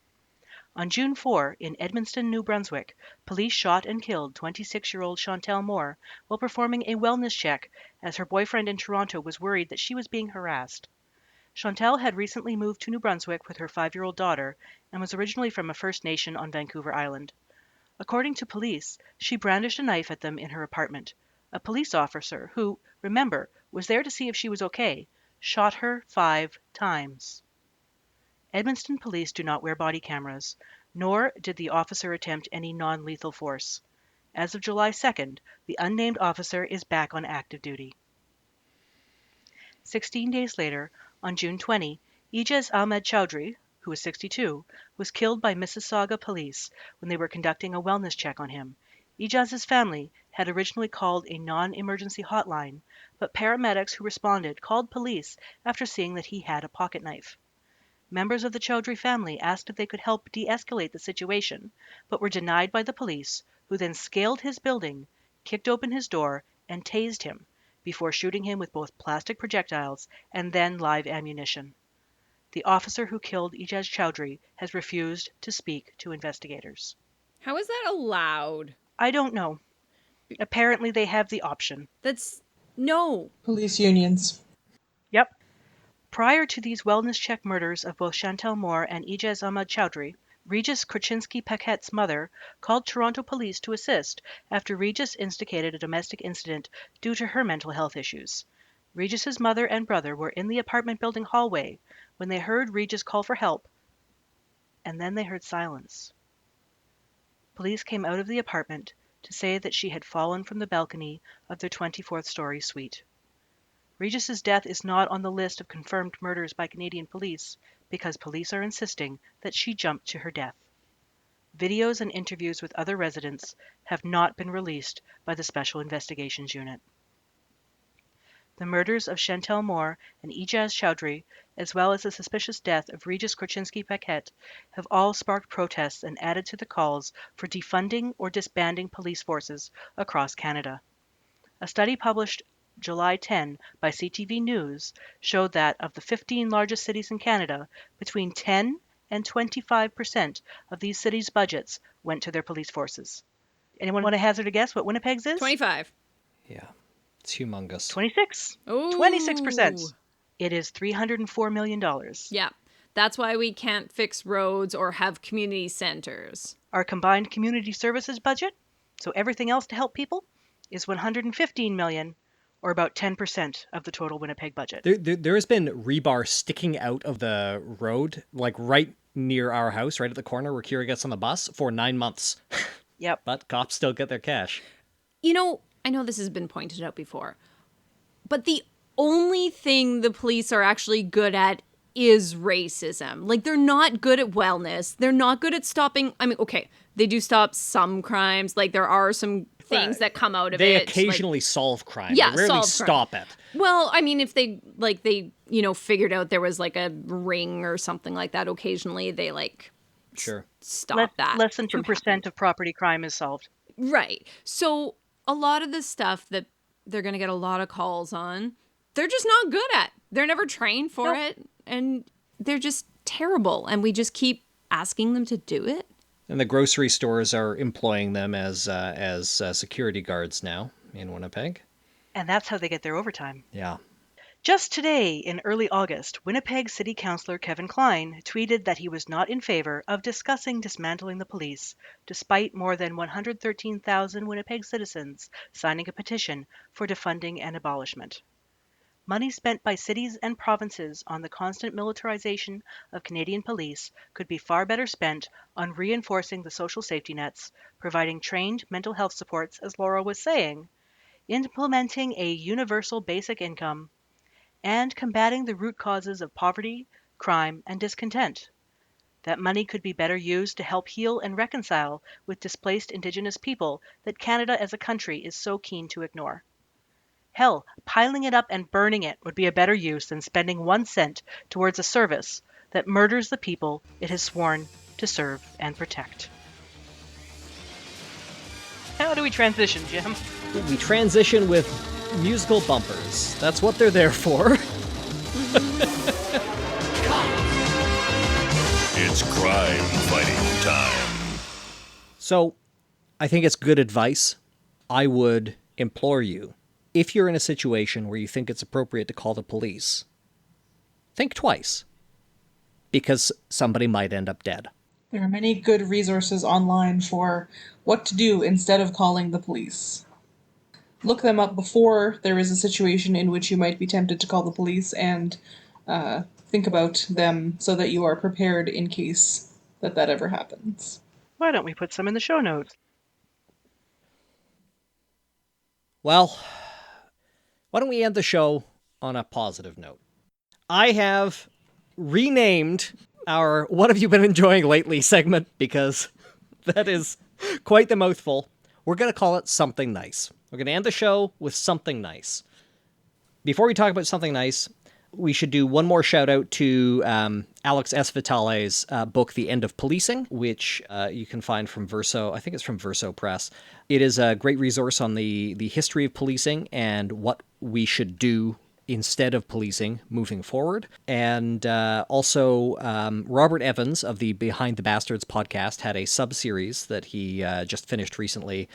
On June 4, in Edmundston, New Brunswick, police shot and killed 26-year-old Chantel Moore while performing a wellness check as her boyfriend in Toronto was worried that she was being harassed. Chantel had recently moved to New Brunswick with her 5-year-old daughter and was originally from a First Nation on Vancouver Island. According to police, she brandished a knife at them in her apartment. A police officer, who, remember, was there to see if she was okay, shot her 5 times. Edmundston police do not wear body cameras, nor did the officer attempt any non-lethal force. As of July 2nd, the unnamed officer is back on active duty. 16 days later, on June 20, Ijaz Ahmed Chowdhury, who was 62, was killed by Mississauga police when they were conducting a wellness check on him. Ijaz's family had originally called a non-emergency hotline, but paramedics who responded called police after seeing that he had a pocket knife. Members of the Chowdhury family asked if they could help de-escalate the situation, but were denied by the police, who then scaled his building, kicked open his door, and tased him, before shooting him with both plastic projectiles and then live ammunition. The officer who killed Ijaz Chowdhury has refused to speak to investigators. How is that allowed? I don't know. Apparently they have the option. No. Police unions. Yep. Prior to these wellness check murders of both Chantel Moore and Ijaz Ahmed Chowdhury, Regis Korchinski-Paquette's mother called Toronto police to assist after Regis instigated a domestic incident due to her mental health issues. Regis's mother and brother were in the apartment building hallway when they heard Regis call for help, and then they heard silence. Police came out of the apartment to say that she had fallen from the balcony of their 24th-story suite. Regis's death is not on the list of confirmed murders by Canadian police because police are insisting that she jumped to her death. Videos and interviews with other residents have not been released by the Special Investigations Unit. The murders of Chantel Moore and Ijaz Chowdhury, as well as the suspicious death of Regis Korchinski-Paquette, have all sparked protests and added to the calls for defunding or disbanding police forces across Canada. A study published July 10 by CTV News showed that of the 15 largest cities in Canada, between 10 and 25% of these cities' budgets went to their police forces. Anyone want to hazard a guess what Winnipeg's is? 25. Yeah, it's humongous. 26. Ooh. 26%. It is $304 million. Yeah, that's why we can't fix roads or have community centers. Our combined community services budget, so everything else to help people, is $115 million, or about 10% of the total Winnipeg budget. There has been rebar sticking out of the road, like right near our house, right at the corner where Kira gets on the bus, for 9 months. Yep. But cops still get their cash. You know, I know this has been pointed out before, but the only thing the police are actually good at is racism. Like, they're not good at wellness. They're not good at stopping. I mean, okay, they do stop some crimes. Like, there are some things that come out of They it. occasionally solve crime. Yeah, they rarely stop it. Well, I mean, if they figured out there was like a ring or something like that, occasionally they sure stop that. Less than 2% of property crime is solved. Right. So a lot of the stuff that they're going to get a lot of calls on, they're just not good at. They're never trained for it, and they're just terrible. And we just keep asking them to do it. And the grocery stores are employing them as security guards now in Winnipeg. And that's how they get their overtime. Yeah. Just today, in early August, Winnipeg City Councillor Kevin Klein tweeted that he was not in favor of discussing dismantling the police, despite more than 113,000 Winnipeg citizens signing a petition for defunding and abolishment. Money spent by cities and provinces on the constant militarization of Canadian police could be far better spent on reinforcing the social safety nets, providing trained mental health supports, as Laura was saying, implementing a universal basic income, and combating the root causes of poverty, crime, and discontent. that money could be better used to help heal and reconcile with displaced Indigenous people that Canada as a country is so keen to ignore. Hell, piling it up and burning it would be a better use than spending 1 cent towards a service that murders the people it has sworn to serve and protect. How do we transition, Jim? We transition with musical bumpers. That's what they're there for. It's crime fighting time. So, I think it's good advice. I would implore you, if you're in a situation where you think it's appropriate to call the police, think twice. Because somebody might end up dead. There are many good resources online for what to do instead of calling the police. Look them up before there is a situation in which you might be tempted to call the police, and think about them so that you are prepared in case that ever happens. Why don't we put some in the show notes? Well, why don't we end the show on a positive note? I have renamed our What Have You Been Enjoying Lately segment, because that is quite the mouthful. We're going to call it Something Nice. We're going to end the show with something nice. Before we talk about something nice, we should do one more shout out to Alex S. Vitale's book, The End of Policing, which you can find from Verso. I think it's from Verso Press. It is a great resource on the history of policing and what we should do instead of policing moving forward. And also, Robert Evans of the Behind the Bastards podcast had a sub-series that he just finished recently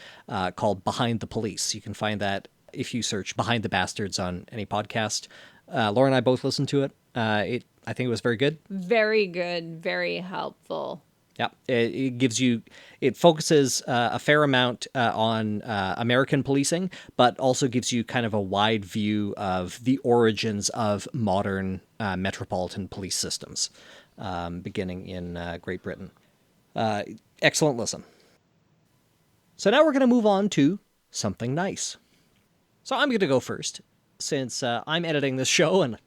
called Behind the Police. You can find that if you search Behind the Bastards on any podcast. Laura and I both listened to it. I think it was very good. Very good. Very helpful. Yeah, it focuses a fair amount on American policing, but also gives you kind of a wide view of the origins of modern metropolitan police systems, beginning in Great Britain. Excellent listen. So now we're going to move on to something nice. So I'm going to go first, since I'm editing this show and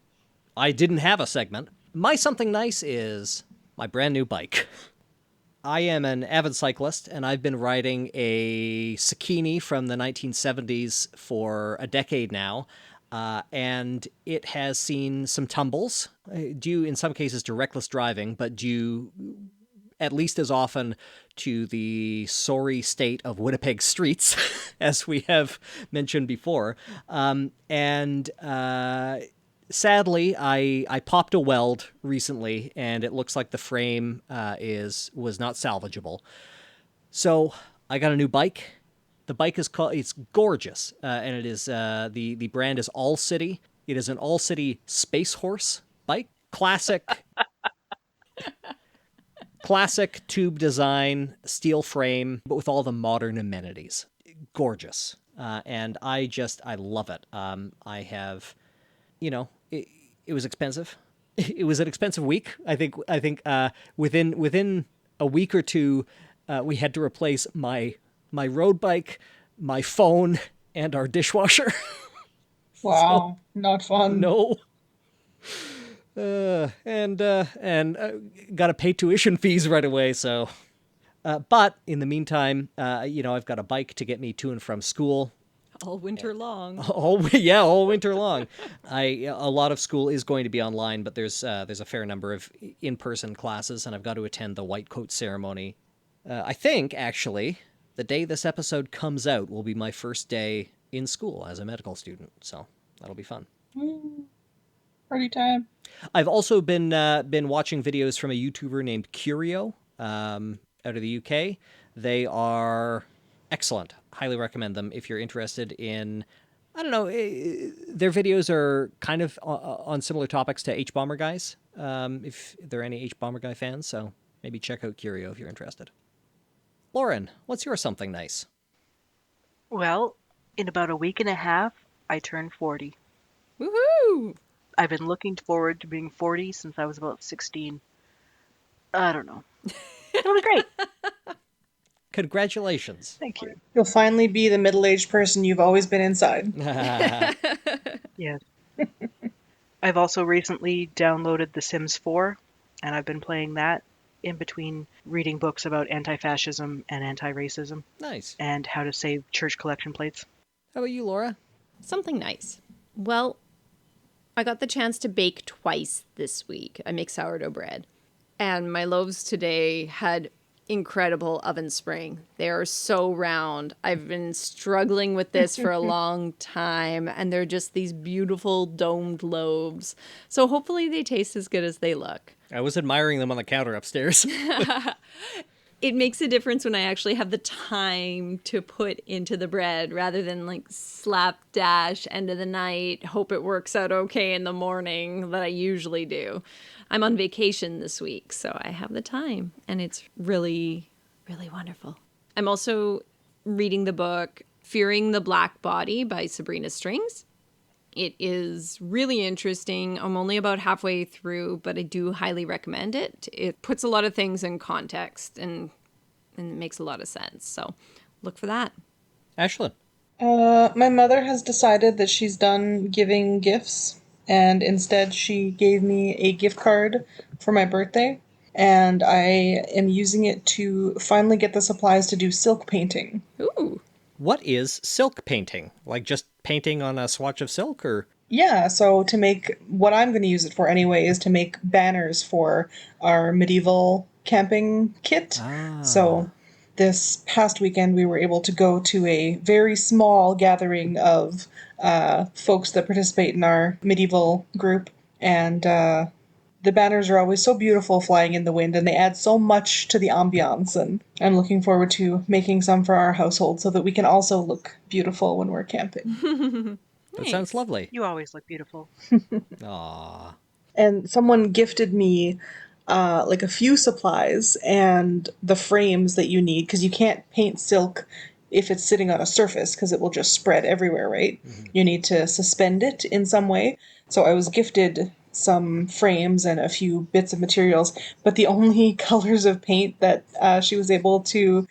I didn't have a segment. My something nice is my brand new bike. I am an avid cyclist, and I've been riding a Sakini from the 1970s for a decade now, and it has seen some tumbles, due in some cases to reckless driving, but due at least as often to the sorry state of Winnipeg streets, as we have mentioned before. Sadly, I popped a weld recently, and it looks like the frame was not salvageable. So I got a new bike. The bike it's gorgeous, and it is the brand is All City. It is an All City Space Horse bike, classic tube design, steel frame, but with all the modern amenities. Gorgeous, and I love it. I have. It was expensive. It was an expensive week. I think within a week or two, we had to replace my road bike, my phone, and our dishwasher. Wow, not fun. No. And got to pay tuition fees right away. So, but in the meantime, I've got a bike to get me to and from school. All winter long. All winter long. A lot of school is going to be online, but there's a fair number of in-person classes, and I've got to attend the white coat ceremony. I think, actually, the day this episode comes out will be my first day in school as a medical student, so that'll be fun. Party time. I've also been watching videos from a YouTuber named Curio out of the UK. They are excellent. Highly recommend them if you're interested in, I don't know, their videos are kind of on similar topics to H-Bomber Guys, if there are any H-Bomber Guy fans, so maybe check out Curio if you're interested. Lauren, what's your something nice? Well, in about a week and a half, I turned 40. Woohoo! I've been looking forward to being 40 since I was about 16. I don't know. It'll be great. Congratulations. Thank you. You'll finally be the middle-aged person you've always been inside. Yes. I've also recently downloaded The Sims 4, and I've been playing that. in between reading books about anti-fascism and anti-racism. Nice. And how to save church collection plates. How about you, Laura? Something nice. Well, I got the chance to bake twice this week. I make sourdough bread. And my loaves today had incredible oven spring. They are so round. I've been struggling with this for a long time, and they're just these beautiful domed loaves. So hopefully they taste as good as they look. I was admiring them on the counter upstairs. It makes a difference when I actually have the time to put into the bread rather than like slapdash end of the night, hope it works out okay in the morning that I usually do. I'm on vacation this week, so I have the time, and it's really, really wonderful. I'm also reading the book Fearing the Black Body by Sabrina Strings. It is really interesting. I'm only about halfway through, but I do highly recommend it. It puts a lot of things in context, and it makes a lot of sense. So look for that. Ashlyn? My mother has decided that she's done giving gifts, and instead she gave me a gift card for my birthday, and I am using it to finally get the supplies to do silk painting. Ooh. What is silk painting? Like just painting on a swatch of silk, or? Yeah, so to make, what I'm going to use it for anyway is to make banners for our medieval camping kit. So this past weekend we were able to go to a very small gathering of folks that participate in our medieval group, and the banners are always so beautiful flying in the wind, and they add so much to the ambiance, and I'm looking forward to making some for our household so that we can also look beautiful when we're camping. That sounds lovely. You always look beautiful. Aww. And someone gifted me like a few supplies and the frames that you need, because you can't paint silk if it's sitting on a surface, because it will just spread everywhere, right? Mm-hmm. You need to suspend it in some way. So I was gifted some frames and a few bits of materials, but the only colors of paint that she was able to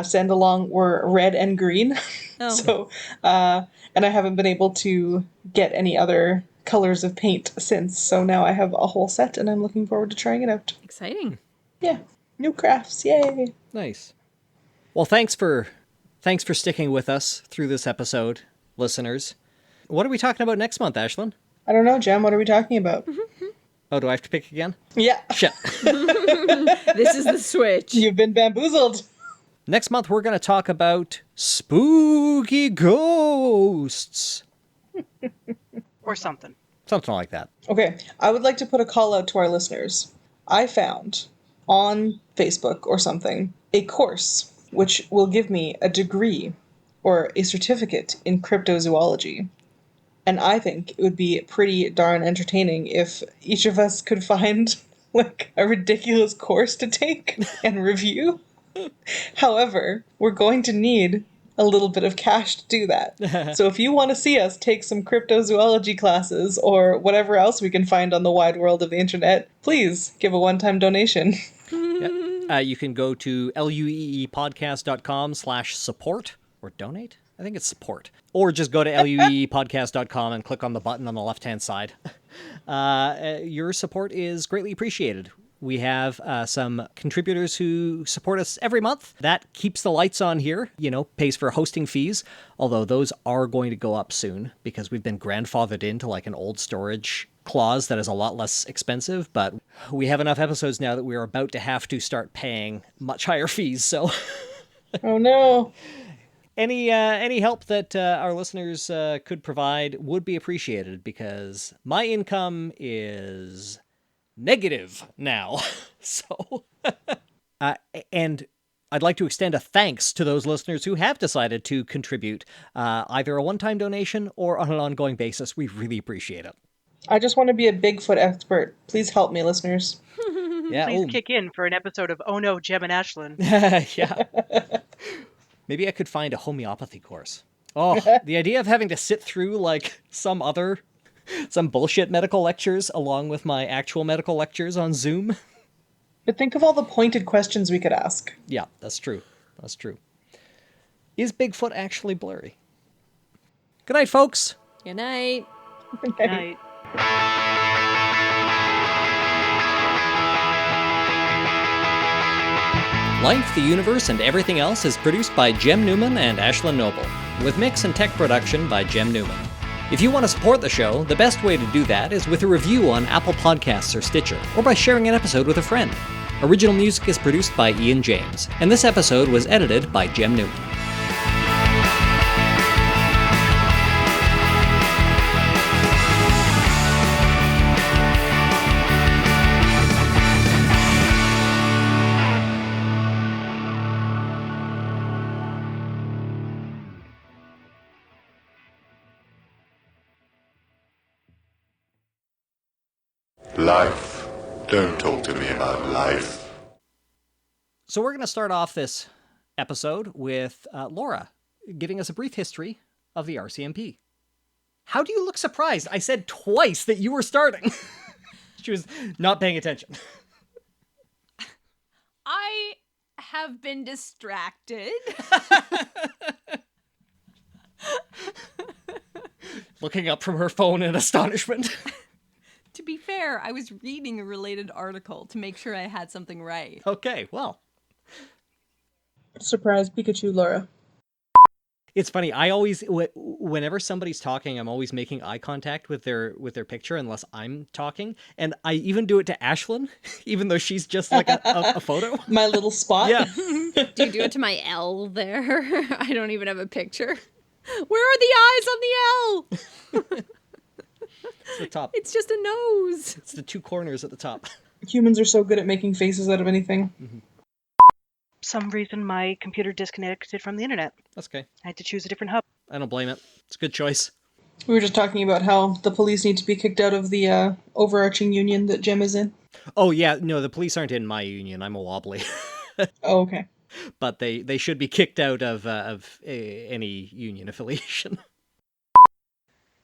send along were red and green. Oh. So, and I haven't been able to get any other colors of paint since, so now I have a whole set, and I'm looking forward to trying it out. Exciting. Yeah, new crafts, yay! Nice. Well, thanks for sticking with us through this episode, listeners. What are we talking about next month, Ashlyn? I don't know, Jem, what are we talking about? Oh, do I have to pick again? Yeah. Shit. This is the switch. You've been bamboozled. Next month, we're going to talk about spooky ghosts. Or something. Something like that. Okay, I would like to put a call out to our listeners. I found on Facebook or something a course which will give me a degree or a certificate in cryptozoology. And I think it would be pretty darn entertaining if each of us could find like a ridiculous course to take and review. However, we're going to need a little bit of cash to do that. So if you want to see us take some cryptozoology classes or whatever else we can find on the wide world of the internet, please give a one-time donation. Yep. You can go to lueepodcast.com/support or donate. I think it's support. Or just go to lueepodcast.com and click on the button on the left-hand side. Your support is greatly appreciated. We have some contributors who support us every month. That keeps the lights on here, pays for hosting fees, although those are going to go up soon because we've been grandfathered into like an old storage clause that is a lot less expensive, but we have enough episodes now that we're about to have to start paying much higher fees, so... Oh no! Any help that our listeners could provide would be appreciated, because my income is negative now. So, and I'd like to extend a thanks to those listeners who have decided to contribute either a one-time donation or on an ongoing basis. We really appreciate it. I just want to be a Bigfoot expert. Please help me, listeners. Yeah, Please kick in for an episode of Oh No, Jem and Ashlyn. Yeah. Maybe I could find a homeopathy course. Oh, the idea of having to sit through like some bullshit medical lectures along with my actual medical lectures on Zoom. But think of all the pointed questions we could ask. Yeah, that's true. That's true. Is Bigfoot actually blurry? Good night, folks. Good night. Good night. Life, the Universe, and Everything Else is produced by Jem Newman and Ashlyn Noble, with mix and tech production by Jem Newman. If you want to support the show, the best way to do that is with a review on Apple Podcasts or Stitcher, or by sharing an episode with a friend. Original music is produced by Ian James, and this episode was edited by Jem Newman. Life. Don't talk to me about life. So we're going to start off this episode with Laura giving us a brief history of the RCMP. How do you look surprised? I said twice that you were starting. She was not paying attention. I have been distracted. Looking up from her phone in astonishment. To be fair, I was reading a related article to make sure I had something right. Okay, well. Surprise Pikachu, Laura. It's funny. I always, whenever somebody's talking, I'm always making eye contact with their picture unless I'm talking. And I even do it to Ashlyn, even though she's just like a photo. My little spot? Yeah. Do you do it to my L there? I don't even have a picture. Where are the eyes on the L? It's the top. It's just a nose. It's the two corners at the top. Humans are so good at making faces out of anything. Mm-hmm. Some reason my computer disconnected from the internet. That's okay. I had to choose a different hub. I don't blame it. It's a good choice. We were just talking about how the police need to be kicked out of the overarching union that Jem is in. Oh, yeah. No, the police aren't in my union. I'm a wobbly. Oh, okay. But they should be kicked out of any union affiliation.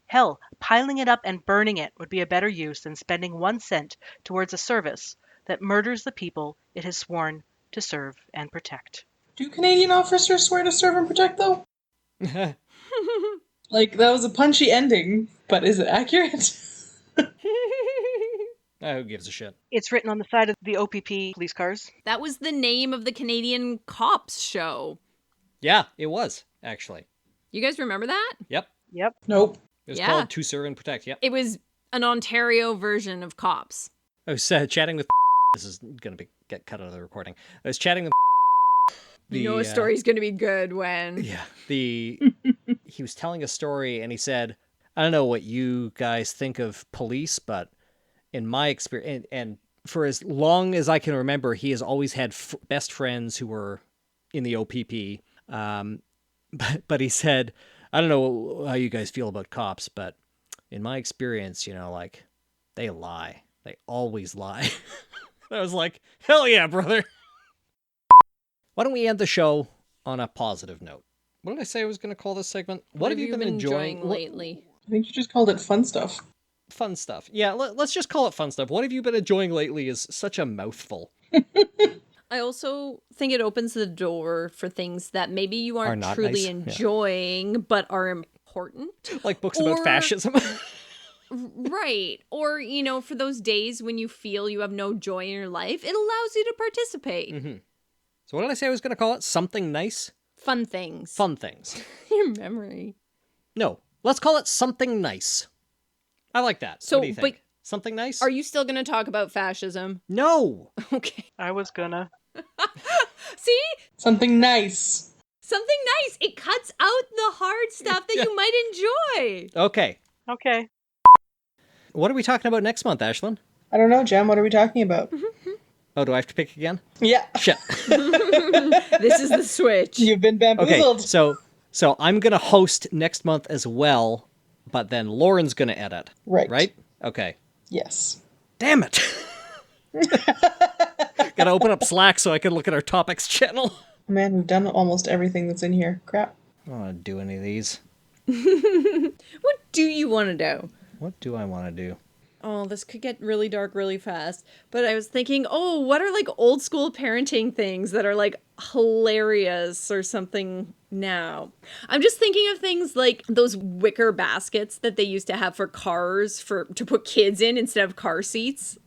Hell, piling it up and burning it would be a better use than spending 1 cent towards a service that murders the people it has sworn to serve and protect. Do Canadian officers swear to serve and protect, though? Like, that was a punchy ending, but is it accurate? Who gives a shit? It's written on the side of the OPP police cars. That was the name of the Canadian Cops show. Yeah, it was, actually. You guys remember that? Yep. Nope. It was Yeah. called To Serve and Protect, yep. It was an Ontario version of Cops. I was chatting with... This is going to get cut out of the recording. I was chatting with... You know a story's going to be good when... Yeah. He was telling a story and he said, I don't know what you guys think of police, but in my experience, and for as long as I can remember, he has always had best friends who were in the OPP. But he said, I don't know how you guys feel about cops, but in my experience, like, they lie. They always lie. I was like, hell yeah, brother. Why don't we end the show on a positive note? What did I say I was going to call this segment? What have you been enjoying lately? I think you just called it fun stuff. Fun stuff. Yeah, let's just call it fun stuff. What have you been enjoying lately is such a mouthful. I also think it opens the door for things that maybe you aren't not truly nice. enjoying, but are important. Like books about fascism. Right. Or, for those days when you feel you have no joy in your life, it allows you to participate. Mm-hmm. So what did I say I was going to call it? Something nice? Fun things. Fun things. Your memory. No, let's call it something nice. I like that. So, what do you think? but something nice? Are you still going to talk about fascism? No. Okay. I was gonna. See? Something nice. Something nice. It cuts out the hard stuff that you might enjoy. Okay. Okay. What are we talking about next month, Ashlyn? I don't know, Jem. What are we talking about? Oh, do I have to pick again? Yeah. Shit. This is the switch. You've been bamboozled. Okay, so I'm going to host next month as well, but then Lauren's going to edit. Right. Right? Okay. Yes. Damn it. Gotta open up Slack so I can look at our topics channel. Man, we've done almost everything that's in here. Crap. I don't want to do any of these. What do you want to do? What do I want to do? Oh, this could get really dark really fast. But I was thinking, what are like old school parenting things that are like hilarious or something now? I'm just thinking of things like those wicker baskets that they used to have for cars to put kids in instead of car seats.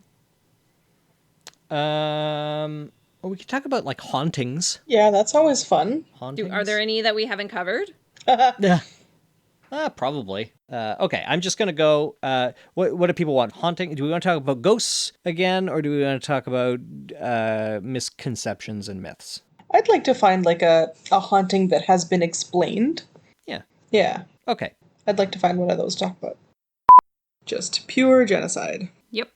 Well, we could talk about like hauntings. Yeah, that's always fun. Hauntings. Are there any that we haven't covered? Yeah. Probably. Okay, I'm just gonna go. What do people want? Haunting? Do we want to talk about ghosts again, or do we want to talk about misconceptions and myths? I'd like to find like a haunting that has been explained. Yeah. Yeah. Okay. I'd like to find one of those to talk about. Just pure genocide. Yep.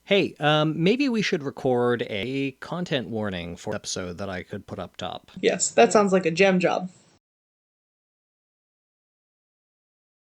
Hey, maybe we should record a content warning for episode that I could put up top. Yes, that sounds like a gem job.